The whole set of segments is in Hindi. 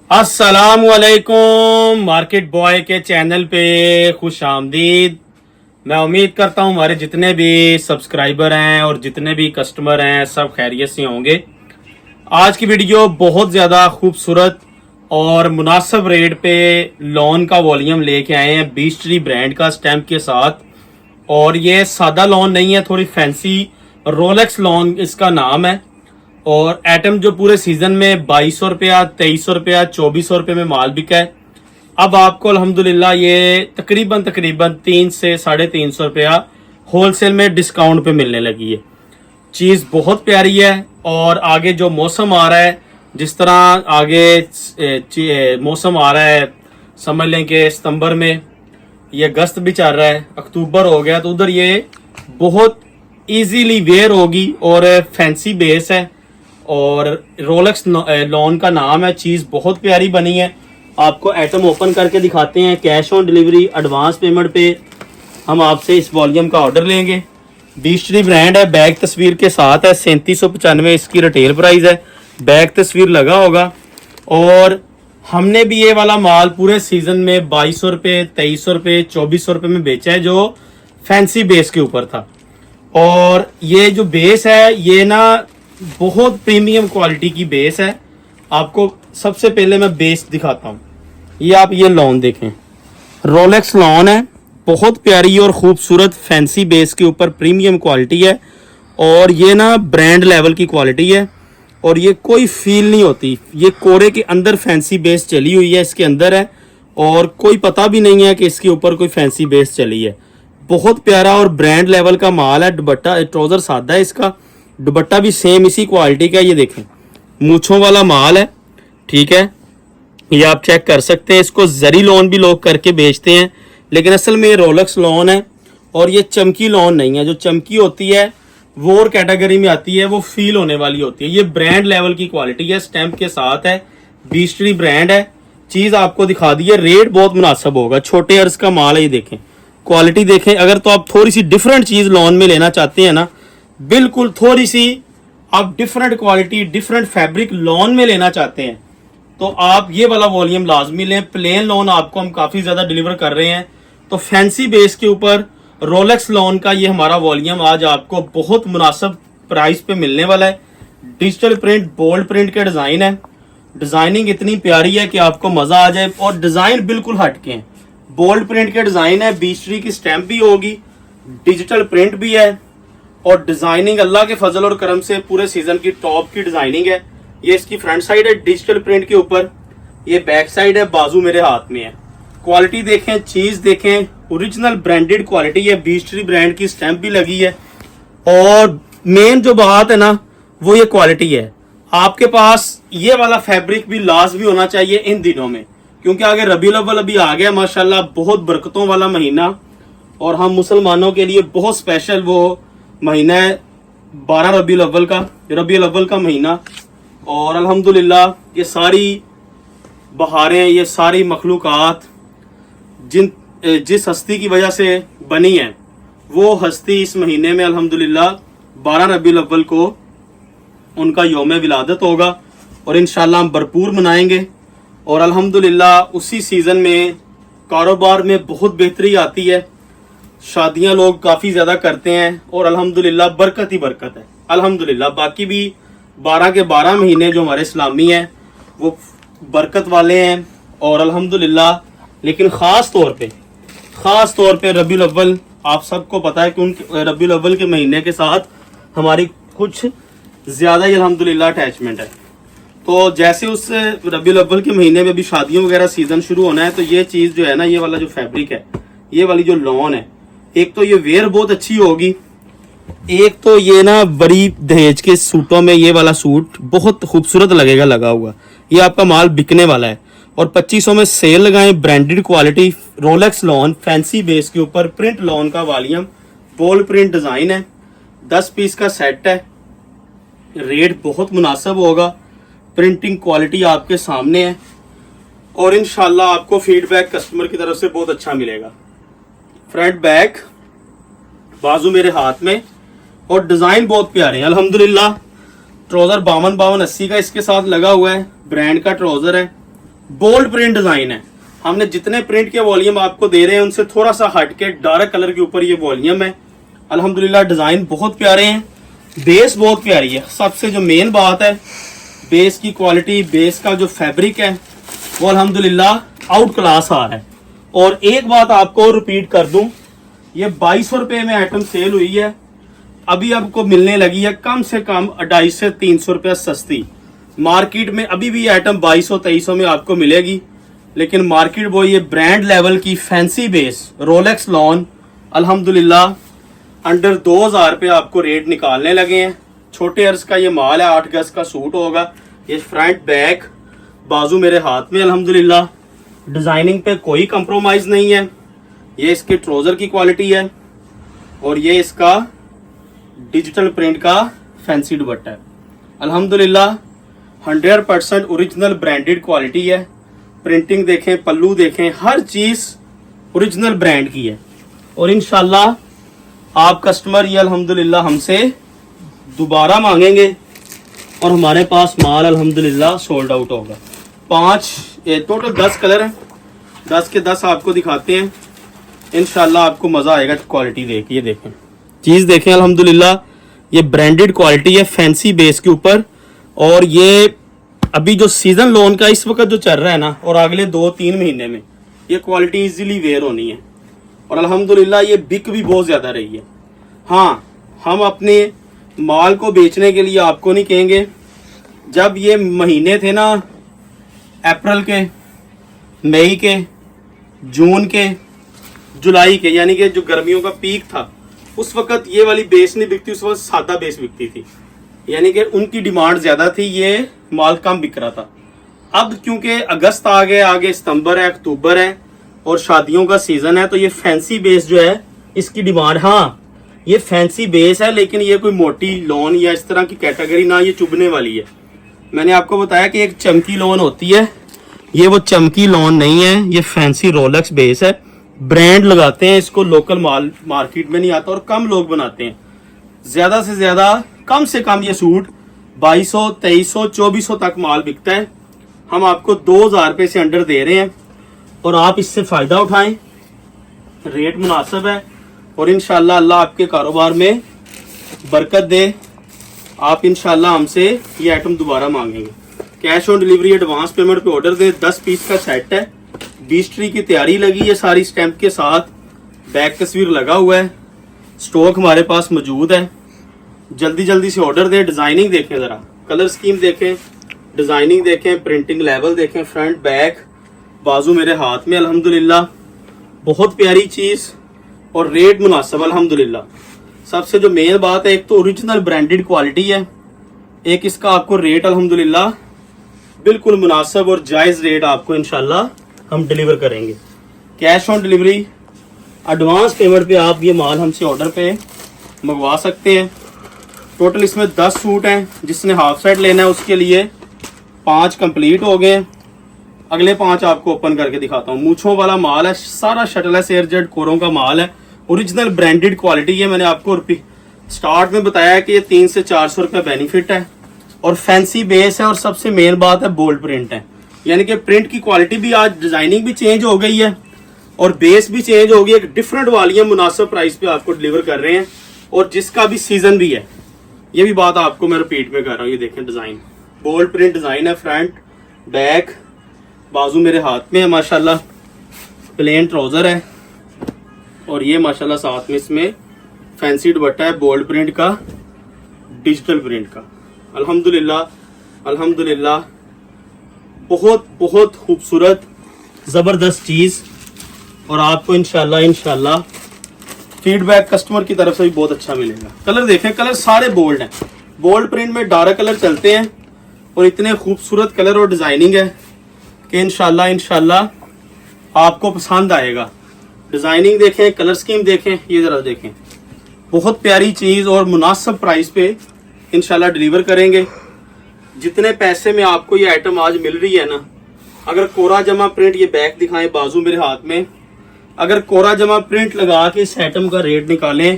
अस्सलामुअलैकुम मार्केट बॉय के चैनल पे खुश आमदीद। मैं उम्मीद करता हूँ हमारे जितने भी सब्सक्राइबर हैं और जितने भी कस्टमर हैं सब खैरियत से होंगे। आज की वीडियो बहुत ज़्यादा खूबसूरत और मुनासिब रेट पे लॉन का वॉल्यूम लेके आए हैं बीस्ट्री ब्रांड का स्टैम्प के साथ। और ये सादा लॉन नहीं है, थोड़ी फैंसी रोलेक्स लॉन इसका नाम है। और एटम जो पूरे सीजन में 2200 रुपया, 2300 रुपया, 2400 रुपये में माल बिका है। अब आपको अल्हम्दुलिल्लाह ये तकरीबन 3 से 350 रुपया होलसेल में डिस्काउंट पे मिलने लगी है। चीज़ बहुत प्यारी है। और आगे जो मौसम आ रहा है, जिस तरह आगे मौसम आ रहा है, समझ लें कि सितंबर में ये अगस्त भी चल रहा है, अक्टूबर हो गया, तो उधर ये बहुत इजीली वेयर होगी और फैंसी बेस है। और रोलेक्स लॉन का नाम है। चीज़ बहुत प्यारी बनी है। आपको आइटम ओपन करके दिखाते हैं। Cash on delivery advance payment पे हम आपसे इस वॉल्यूम का ऑर्डर लेंगे। बीस्ट्री ब्रांड है, बैग तस्वीर के साथ है। 3795 इसकी रिटेल प्राइस है। बैग तस्वीर लगा होगा। और हमने भी ये वाला माल पूरे सीजन में 2200 रुपये, 2300 रुपये, 2400 रुपये में बेचा है, जो फैंसी बेस के ऊपर था। और ये जो बेस है ये ना बहुत प्रीमियम क्वालिटी की बेस है। आपको सबसे पहले मैं बेस दिखाता हूँ। ये आप ये लॉन देखें, रोलेक्स लॉन है। बहुत प्यारी और खूबसूरत फैंसी बेस के ऊपर प्रीमियम क्वालिटी है। और ये ना ब्रांड लेवल की क्वालिटी है। और ये कोई फील नहीं होती, ये कोरे के अंदर फैंसी बेस चली हुई है, इसके अंदर है। और कोई पता भी नहीं है कि इसके ऊपर कोई फैंसी बेस चली है। बहुत प्यारा और ब्रांड लेवल का माल है। दुपट्टा ट्राउजर सादा है, इसका दुपट्टा भी सेम इसी क्वालिटी का। ये देखें, मूछों वाला माल है, ठीक है। ये आप चेक कर सकते हैं। इसको जरी लॉन भी लोग करके बेचते हैं, लेकिन असल में ये रोलेक्स लॉन है। और ये चमकी लॉन नहीं है। जो चमकी होती है वो और कैटेगरी में आती है, वो फील होने वाली होती है। ये ब्रांड लेवल की क्वालिटी है, स्टैंप के साथ है, बीस्ट्री ब्रांड है। चीज़ आपको दिखा दी है। रेट बहुत मुनासिब होगा, छोटे अर्ज का माल है। ये देखें, क्वालिटी देखें। अगर तो आप थोड़ी सी डिफरेंट चीज़ लॉन में लेना चाहते हैं ना, बिल्कुल थोड़ी सी आप different quality, different fabric lawn में लेना चाहते हैं, तो आप ये वाला वॉल्यूम लाजमी लें। प्लेन लॉन आपको हम काफ़ी ज़्यादा डिलीवर कर रहे हैं, तो फैंसी बेस के ऊपर रोलेक्स लॉन का ये हमारा वॉल्यूम आज आपको बहुत मुनासिब प्राइस पे मिलने वाला है। डिजिटल प्रिंट, बोल्ड प्रिंट के डिज़ाइन है। डिज़ाइनिंग इतनी प्यारी है कि आपको मज़ा आ जाए। और डिज़ाइन बिल्कुल हटके हैं। बोल्ड प्रिंट के डिज़ाइन है, बीस्ट्री की स्टैंप भी होगी, डिजिटल प्रिंट भी है। और डिजाइनिंग अल्लाह के फजल और करम से पूरे सीजन की टॉप की डिजाइनिंग है। ये इसकी फ्रंट साइड है डिजिटल प्रिंट के ऊपर, ये बैक साइड है, बाजू मेरे हाथ में है। क्वालिटी देखें, चीज देखें, ओरिजिनल ब्रांडेड क्वालिटी है। बीस्ट्री ब्रांड की स्टैंप भी लगी है। और मेन जो बात है ना, वो ये क्वालिटी है। आपके पास ये वाला फैब्रिक भी लाजमी होना चाहिए इन दिनों में, क्योंकि आगे रबीउल अव्वल अभी आ गया माशाल्लाह, बहुत बरकतों वाला महीना। और हम मुसलमानों के लिए बहुत स्पेशल वो महीना है 12 रबीउल अव्वल का महीना। और अल्हम्दुलिल्लाह ये सारी बहारें, ये सारी मखलूक़ात जिस हस्ती की वजह से बनी है, वो हस्ती इस महीने में अल्हम्दुलिल्लाह 12 रबीउल अव्वल को उनका यौम विलादत होगा। और इंशाल्लाह हम भरपूर मनाएंगे। और अल्हम्दुलिल्लाह उसी सीज़न में कारोबार में बहुत बेहतरी आती है। शादियां लोग काफ़ी ज़्यादा करते हैं और अल्हम्दुलिल्लाह बरकत ही बरकत है। अल्हम्दुलिल्लाह बाकी भी 12 के 12 महीने जो हमारे इस्लामी हैं वो बरकत वाले हैं। और अल्हम्दुलिल्लाह लेकिन ख़ास तौर पे रबीउल अव्वल, आप सबको पता है कि उन रबीउल अव्वल के महीने के साथ हमारी कुछ ज़्यादा ही अल्हम्दुलिल्लाह अटैचमेंट है। तो जैसे उस रबीउल अव्वल के महीने में भी शादियों वगैरह सीज़न शुरू होना है, तो ये चीज़ जो है ना, ये वाला जो फैब्रिक है, ये वाली जो लॉन है, एक तो ये वेयर बहुत अच्छी होगी। एक तो ये ना बड़ी दहेज के सूटों में ये वाला सूट बहुत खूबसूरत लगेगा लगा हुआ। ये आपका माल बिकने वाला है। और 2500 में सेल लगाएं। Branded quality Rolex lawn, fancy base के ऊपर प्रिंट लॉन का वॉल्यूम, बोल्ड प्रिंट डिज़ाइन है। 10 पीस का सेट है। रेट बहुत मुनासिब होगा। प्रिंटिंग क्वालिटी आपके सामने है। और इंशाल्लाह आपको फीडबैक कस्टमर की तरफ से बहुत अच्छा मिलेगा। फ्रंट बैक, बाजू मेरे हाथ में। और डिज़ाइन बहुत प्यारे हैं अल्हम्दुलिल्लाह। ट्राउज़र 52-52-80 का इसके साथ लगा हुआ है। ब्रांड का ट्राउज़र है। बोल्ड प्रिंट डिजाइन है। हमने जितने प्रिंट के वॉल्यूम आपको दे रहे हैं उनसे थोड़ा सा हटके डार्क कलर के ऊपर ये वॉल्यूम है। अल्हम्दुलिल्लाह डिजाइन बहुत प्यारे हैं, बेस बहुत प्यारी है। सबसे जो मेन बात है बेस की क्वालिटी, बेस का जो फैब्रिक है वो अल्हम्दुलिल्लाह आउट क्लास आ रहा है। और एक बात आपको रिपीट कर दूं, ये 2200 रुपये में आइटम सेल हुई है, अभी आपको मिलने लगी है कम से कम 250 से 300 रुपया सस्ती। मार्केट में अभी भी आइटम 2200-2300 में आपको मिलेगी, लेकिन मार्केट वो ये ब्रांड लेवल की फैंसी बेस रोलेक्स लॉन अल्हम्दुलिल्लाह अंडर 2000 रुपये आपको रेट निकालने लगे हैं। छोटे अर्ज का ये माल है, 8 गज का सूट होगा। ये फ्रंट बैक बाजू मेरे हाथ में अल्हम्दुलिल्लाह, डिजाइनिंग पे कोई कंप्रोमाइज नहीं है। ये इसके ट्राउजर की क्वालिटी है और ये इसका डिजिटल प्रिंट का फैंसी दुपट्टा है। अल्हम्दुलिल्लाह 100% ओरिजिनल ब्रांडेड क्वालिटी है। प्रिंटिंग देखें, पल्लू देखें, हर चीज ओरिजिनल ब्रांड की है। और इंशाल्लाह आप कस्टमर ये अल्हम्दुलिल्लाह हमसे दोबारा मांगेंगे और हमारे पास माल अल्हम्दुलिल्लाह सोल्ड आउट होगा। 10 कलर हैं, 10 के 10 आपको दिखाते हैं। इंशाल्लाह आपको मजा आएगा क्वालिटी देख। ये देखें, चीज देखें, अल्हम्दुलिल्लाह ये ब्रांडेड क्वालिटी है फैंसी बेस के ऊपर। और ये अभी जो सीजन लोन का इस वक्त जो चल रहा है ना, और अगले 2-3 महीने में ये क्वालिटी इजीली वेयर होनी है। और अल्हम्दुलिल्लाह ये बिक भी बहुत ज्यादा रही है। हाँ, हम अपने माल को बेचने के लिए आपको नहीं कहेंगे। जब ये महीने थे ना अप्रैल के, मई के, जून के, जुलाई के, यानी कि जो गर्मियों का पीक था, उस वक्त ये वाली बेस नहीं बिकती, उस वक्त सादा बेस बिकती थी, यानी कि उनकी डिमांड ज्यादा थी, ये माल कम बिक रहा था। अब क्योंकि अगस्त आ गए, आगे सितंबर है, अक्टूबर है और शादियों का सीजन है, तो ये फैंसी बेस जो है इसकी डिमांड, हाँ ये फैंसी बेस है लेकिन ये कोई मोटी लोन या इस तरह की कैटेगरी ना, ये चुभने वाली है। मैंने आपको बताया कि एक चमकी लोन होती है, ये वो चमकी लोन नहीं है, ये फैंसी रोलेक्स बेस है। ब्रांड लगाते हैं इसको, लोकल माल मार्केट में नहीं आता और कम लोग बनाते हैं। ज्यादा से ज्यादा कम से कम ये सूट 2200, 2300, 2400 तक माल बिकता है। हम आपको 2000 रुपये से अंडर दे रहे हैं और आप इससे फायदा उठाएं। रेट मुनासिब है और इंशाल्लाह अल्लाह आपके कारोबार में बरकत दे। आप इंशाल्लाह हमसे ये आइटम दोबारा मांगेंगे। Cash on delivery, advance payment पे ऑर्डर दें। 10 पीस का सेट है, 20 ट्री की तैयारी लगी है सारी स्टैंप के साथ, बैक तस्वीर लगा हुआ है, स्टॉक हमारे पास मौजूद है। जल्दी जल्दी से ऑर्डर दें। डिजाइनिंग देखें, जरा कलर स्कीम देखें, डिजाइनिंग देखें, प्रिंटिंग लेवल देखें, फ्रंट बैक बाजू मेरे हाथ में अल्हम्दुलिल्लाह, बहुत प्यारी चीज और रेट मुनासिब अल्हम्दुलिल्लाह। सबसे जो मेन बात है, एक तो ओरिजिनल ब्रांडेड क्वालिटी है, एक इसका आपको रेट अल्हम्दुलिल्लाह बिल्कुल मुनासिब और जायज रेट आपको इंशाल्लाह हम डिलीवर करेंगे। Cash on delivery, advance payment पे आप ये माल हमसे ऑर्डर पे मंगवा सकते हैं। टोटल इसमें 10 सूट हैं, जिसने हाफ सेट लेना है उसके लिए 5 कंप्लीट हो गए। अगले 5 आपको ओपन करके दिखाता हूँ। मूछों वाला माल है, सारा शटलेस एयरजेट कोरों का माल है, ओरिजिनल ब्रांडेड क्वालिटी है। मैंने आपको स्टार्ट में बताया कि ये 300 से 400 रुपये बेनिफिट है और फैंसी बेस है और सबसे मेन बात है बोल्ड प्रिंट है, यानी कि प्रिंट की क्वालिटी भी, आज डिजाइनिंग भी चेंज हो गई है और बेस भी चेंज हो गई है। एक डिफरेंट वॉल्यूम मुनासिब प्राइस पे आपको डिलीवर कर रहे हैं और जिसका भी सीजन भी है। ये भी बात आपको मैं रिपीट में कर रहा हूँ। ये देखें डिजाइन, बोल्ड प्रिंट डिजाइन है, फ्रंट बैक बाजू मेरे हाथ में है माशाल्लाह, प्लेन ट्राउजर है और ये माशाल्लाह साथ में इसमें फैंसी दुपट्टा है, बोल्ड प्रिंट का, डिजिटल प्रिंट का। अल्हम्दुलिल्लाह अल्हम्दुलिल्लाह, बहुत बहुत खूबसूरत ज़बरदस्त चीज़ और आपको इंशाल्लाह फीडबैक कस्टमर की तरफ से भी बहुत अच्छा मिलेगा। कलर देखें, कलर सारे बोल्ड हैं, बोल्ड प्रिंट में डार्क कलर चलते हैं और इतने खूबसूरत कलर और डिज़ाइनिंग है कि इंशाल्लाह आपको पसंद आएगा। डिज़ाइनिंग देखें, कलर स्कीम देखें, ये ज़रा देखें, बहुत प्यारी चीज़ और मुनासिब प्राइस पे इंशाल्लाह डिलीवर करेंगे। जितने पैसे में आपको ये आइटम आज मिल रही है ना, अगर कोरा जमा प्रिंट, ये बैक दिखाएं बाजू मेरे हाथ में, अगर कोरा जमा प्रिंट लगा के इस आइटम का रेट निकालें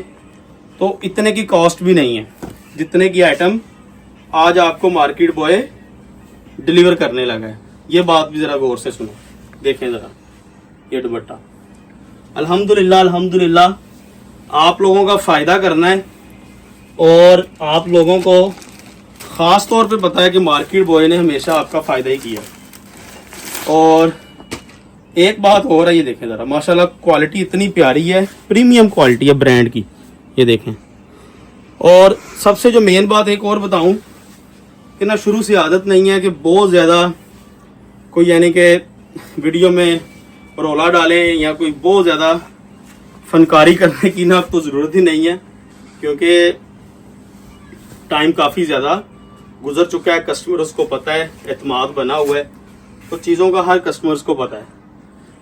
तो इतने की कॉस्ट भी नहीं है जितने की आइटम आज आपको मार्केट बॉय डिलीवर करने लगा है। ये बात भी ज़रा गौर से सुनो, देखें ज़रा ये दुपट्टा। अल्हम्दुलिल्लाह अल्हम्दुलिल्लाह आप लोगों का फ़ायदा करना है, और आप लोगों को ख़ास तौर पे पता है कि मार्केट बॉय ने हमेशा आपका फ़ायदा ही किया। और एक बात और है, ये देखें ज़रा माशाल्लाह क्वालिटी इतनी प्यारी है, प्रीमियम क्वालिटी है ब्रांड की, ये देखें। और सबसे जो मेन बात एक और बताऊं कि ना शुरू से आदत नहीं है कि बहुत ज़्यादा कोई यानी कि वीडियो में रोला डालें या कोई बहुत ज़्यादा फनकारी करने की ना अब तो ज़रूरत ही नहीं है, क्योंकि टाइम काफ़ी ज़्यादा गुजर चुका है। कस्टमर्स को पता है, एतमाद बना हुआ है, तो चीज़ों का हर कस्टमर्स को पता है।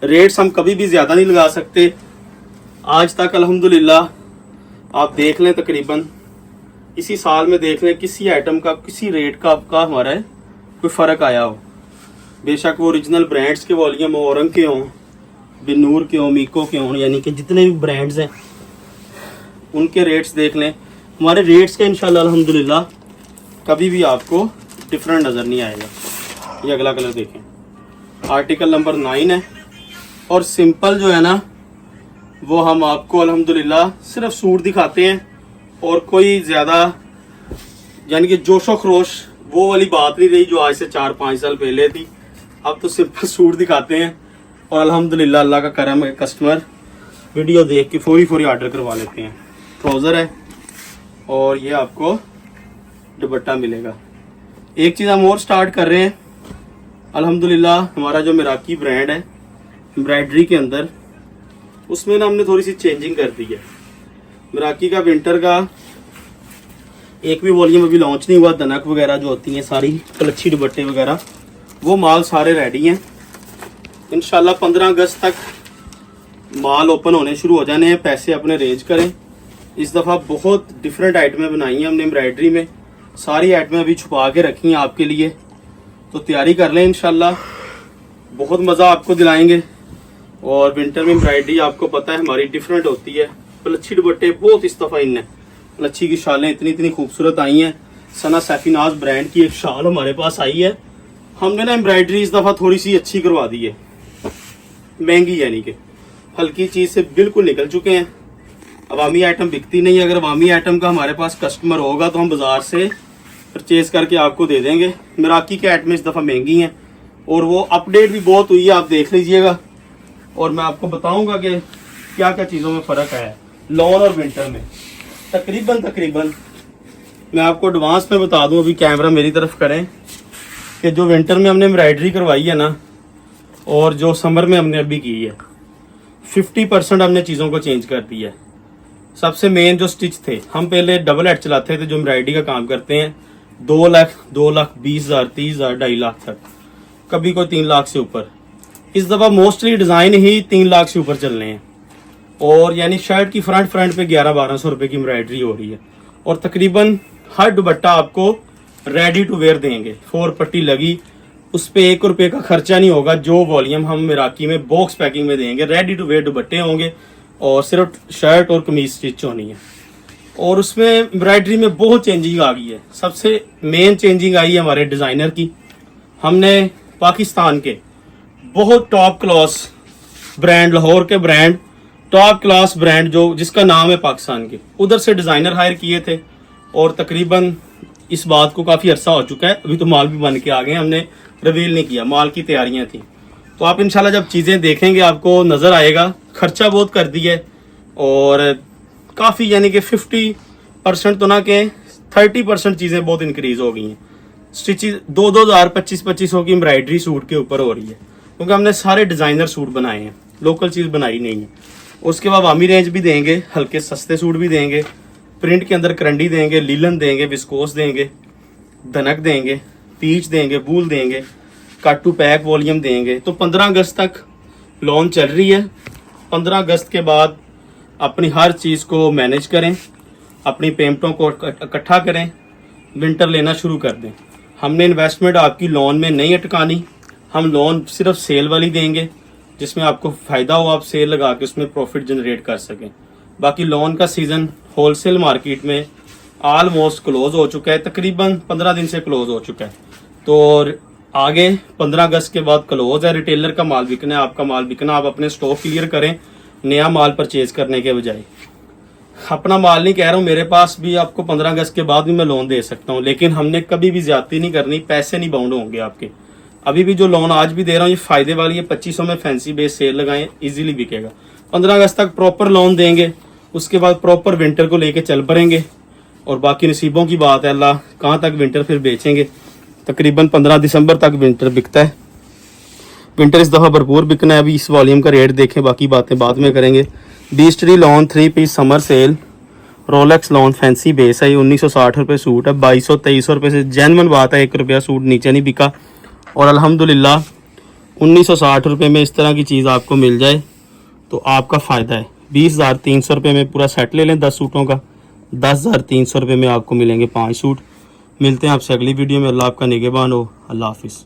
रेट्स हम कभी भी ज़्यादा नहीं लगा सकते। आज तक अल्हम्दुलिल्लाह आप देख लें, तकरीबन इसी साल में देख लें किसी आइटम का, किसी रेट का आपका हमारा है कोई फ़र्क आया हो। बेशक वो ओरिजिनल ब्रांड्स के वॉल्यूम हो, औरंग के हों, बिन्नूर के हों, मीको के हों, यानी कि जितने भी ब्रांड्स हैं उनके रेट्स देख लें। हमारे रेट्स का इंशाल्लाह अल्हम्दुलिल्लाह कभी भी आपको डिफरेंट नज़र नहीं आएगा। ये अगला कलर देखें, आर्टिकल नंबर 9 है। और सिंपल जो है ना वो हम आपको अल्हम्दुलिल्लाह सिर्फ सूट दिखाते हैं, और कोई ज़्यादा यानी कि जोशो खरोश वो वाली बात नहीं रही जो आज से 4-5 साल पहले थी। अब तो सिंपल सूट दिखाते हैं, और अल्हम्दुलिल्लाह अल्लाह का करम है, कस्टमर वीडियो देख के फौरी ऑर्डर करवा लेते हैं। ट्राउज़र है और ये आपको दुपट्टा मिलेगा। एक चीज़ हम और स्टार्ट कर रहे हैं, अल्हम्दुलिल्लाह हमारा जो मिराकी ब्रांड है एम्ब्रॉयडरी के अंदर, उसमें ना हमने थोड़ी सी चेंजिंग कर दी है। मिराकी का विंटर का एक भी वॉल्यूम अभी लॉन्च नहीं हुआ। दनक वगैरह जो होती हैं सारी, कलच्छी दुपट्टे वगैरह, वो माल सारे रेडी हैं। इंशाल्लाह 15 अगस्त तक माल ओपन होने शुरू हो जाने हैं। पैसे अपने रेंज करें। इस दफ़ा बहुत डिफरेंट आइटमें बनाई हैं हमने एम्ब्रॉयडरी में, सारी आइटमें अभी छुपा के रखी हैं आपके लिए, तो तैयारी कर लें। इंशाल्लाह बहुत मज़ा आपको दिलाएंगे। और विंटर में एम्ब्रॉयडरी आपको पता है हमारी डिफरेंट होती है। कलच्छी दुपट्टे बहुत इस दफ़ा इन है, कलच्छी की शालें इतनी खूबसूरत आई हैं। सना सैफिनाज ब्रांड की एक शाल हमारे पास आई है। हमने ना एम्ब्रॉयडरी इस दफ़ा थोड़ी सी अच्छी करवा दी है, महंगी यानी कि हल्की चीज़ से बिल्कुल निकल चुके हैं। अवामी आइटम बिकती नहीं है। अगर अवामी आइटम का हमारे पास कस्टमर होगा तो हम बाज़ार से परचेज़ करके आपको दे देंगे। मिराकी के आइटम इस दफ़ा महंगी हैं, और वो अपडेट भी बहुत हुई है, आप देख लीजिएगा। और मैं आपको बताऊंगा कि क्या क्या चीज़ों में फ़र्क आया है लॉन और विंटर में। तकरीबन मैं आपको एडवांस में बता दूं, अभी कैमरा मेरी तरफ करें, कि जो विंटर में हमने एम्ब्रॉयडरी करवाई है ना, और जो समर में हमने अभी की है, 50% हमने चीज़ों को चेंज कर दिया है। सबसे मेन जो स्टिच थे, हम पहले डबल हेड चलाते थे जो एम्ब्रॉयडरी का काम करते हैं, 2 लाख 20,000 30,000 2.5 लाख तक, कभी कोई 3 लाख से ऊपर। इस दफ़ा मोस्टली डिज़ाइन ही 3 लाख से ऊपर चल रहे हैं, और यानी शर्ट की फ्रंट पे 1100-1200 रुपए की एम्ब्रॉयडरी हो रही है। और तकरीबन हर दुपट्टा आपको रेडी टू वेयर देंगे, 4 पट्टी लगी, उस पर 1 रुपये का खर्चा नहीं होगा। जो वॉल्यूम हम मिराकी में बॉक्स पैकिंग में देंगे, रेडी टू वेयर दुपट्टे होंगे, और सिर्फ शर्ट और कमीज स्टिच होनी है। और उसमें एम्ब्रॉयडरी में बहुत चेंजिंग आ गई है। सबसे मेन चेंजिंग आई है हमारे डिज़ाइनर की। हमने पाकिस्तान के बहुत टॉप क्लास ब्रांड, लाहौर के ब्रांड, टॉप क्लास ब्रांड जो जिसका नाम है पाकिस्तान के, उधर से डिज़ाइनर हायर किए थे। और तकरीबन इस बात को काफ़ी अरसा हो चुका है, अभी तो माल भी बन के आ गए, हमने रिवील नहीं किया, माल की तैयारियां थी। तो आप इंशाल्लाह जब चीज़ें देखेंगे आपको नज़र आएगा। खर्चा बहुत कर दिया है, और काफ़ी यानी कि 50% तो ना के 30% चीज़ें बहुत इंक्रीज़ हो गई हैं। स्टिचेज 2,000 2500 की एम्ब्रॉयडरी सूट के ऊपर हो रही है, क्योंकि हमने सारे डिज़ाइनर सूट बनाए हैं, लोकल चीज़ बनाई नहीं है। उसके बाद अवामी रेंज भी देंगे, हल्के सस्ते सूट भी देंगे, प्रिंट के अंदर करंडी देंगे, लीलन देंगे, विस्कोस देंगे, धनक देंगे, पीच देंगे, बूल देंगे, कट टू पैक वॉल्यूम देंगे। तो 15 अगस्त तक लॉन्च चल रही है। 15 अगस्त के बाद अपनी हर चीज़ को मैनेज करें, अपनी पेमेंटों को इकट्ठा करें, विंटर लेना शुरू कर दें। हमने इन्वेस्टमेंट आपकी लोन में नहीं अटकानी, हम लोन सिर्फ सेल वाली देंगे, जिसमें आपको फ़ायदा हो, आप सेल लगा के उसमें प्रॉफिट जनरेट कर सकें। बाकी लोन का सीज़न होलसेल मार्केट में ऑलमोस्ट क्लोज हो चुका है, तकरीबन 15 दिन से क्लोज हो चुका है। तो आगे 15 अगस्त के बाद क्लोज है, रिटेलर का माल बिकना है, आपका माल बिकना, आप अपने स्टॉक क्लियर करें नया माल परचेज करने के बजाय। अपना माल नहीं कह रहा हूँ, मेरे पास भी आपको 15 अगस्त के बाद भी मैं लोन दे सकता हूँ, लेकिन हमने कभी भी ज्यादती नहीं करनी, पैसे नहीं बाउंड होंगे आपके। अभी भी जो लोन आज भी दे रहा हूँ ये फायदे वाली है, 2500 में फैंसी बेस सेल लगाएं, इजीली बिकेगा। 15 अगस्त तक प्रॉपर लोन देंगे, उसके बाद प्रॉपर विंटर को लेके चल पड़ेंगे, और बाकी नसीबों की बात है, अल्लाह कहाँ तक विंटर फिर बेचेंगे। तकरीबन 15 दिसंबर तक विंटर बिकता है। विंटर इस दफ़ा भरपूर बिकना है। अभी इस वॉल्यूम का रेट देखें, बाकी बातें बाद में करेंगे। बीस्ट्री lawn 3 piece summer sale, Rolex lawn fancy बेस है, ये 1960 रुपये सूट है, 2200-2300 रुपये से जेन्युइन बात है, 1 रुपया सूट नीचे नहीं बिका। और अल्हम्दुलिल्लाह 1960 रुपये में इस तरह की चीज़ आपको मिल जाए तो आपका फ़ायदा है। 20,300 रुपये में पूरा सेट ले लें 10 सूटों का, 10,300 रुपये में आपको मिलेंगे 5 सूट। मिलते हैं आपसे अगली वीडियो में। अल्लाह आपका निगहबान हो। अल्लाह हाफिज़।